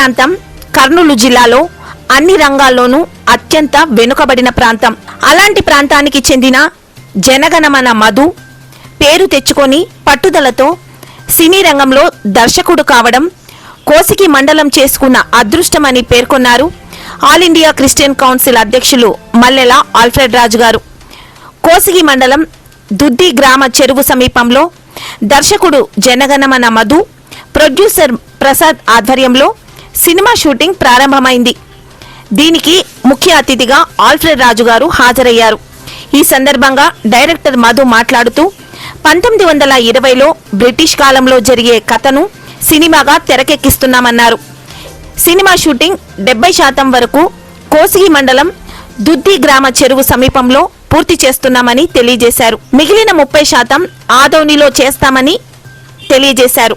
ప్రాంతం కర్నూలు జిల్లాలో అన్ని రంగాల్లోనూ అత్యంత వెనుకబడిన ప్రాంతం. అలాంటి ప్రాంతానికి చెందిన జనగణమన మధు పేరు తెచ్చుకొని పట్టుదలతో సినీ రంగంలో దర్శకుడు కావడం కోసిగి మండలం చేసుకున్న అదృష్టమని పేర్కొన్నారు ఆల్ ఇండియా క్రిస్టియన్ కౌన్సిల్ అధ్యక్షులు మల్లెల ఆల్ఫ్రెడ్ రాజు గారు. కోసిగి మండలం దుద్ది గ్రామ చెరువు సమీపంలో దర్శకుడు జనగణమన మధు, ప్రొడ్యూసర్ ప్రసాద్ ఆధ్వర్యంలో సినిమా షూటింగ్ ప్రారంభమైంది. దీనికి ముఖ్య అతిథిగా ఆల్ఫ్రెడ్ రాజు గారు హాజరయ్యారు. ఈ సందర్భంగా డైరెక్టర్ మధు మాట్లాడుతూ 1920లో బ్రిటిష్ కాలంలో జరిగే కథను సినిమాగా తెరకెక్కిస్తున్నామన్నారు. సినిమా షూటింగ్ 70% వరకు కోసిగి మండలం దుద్ది గ్రామ చెరువు సమీపంలో పూర్తి చేస్తున్నామని తెలియజేశారు. మిగిలిన 30% ఆదోనిలో చేస్తామని తెలియజేశారు.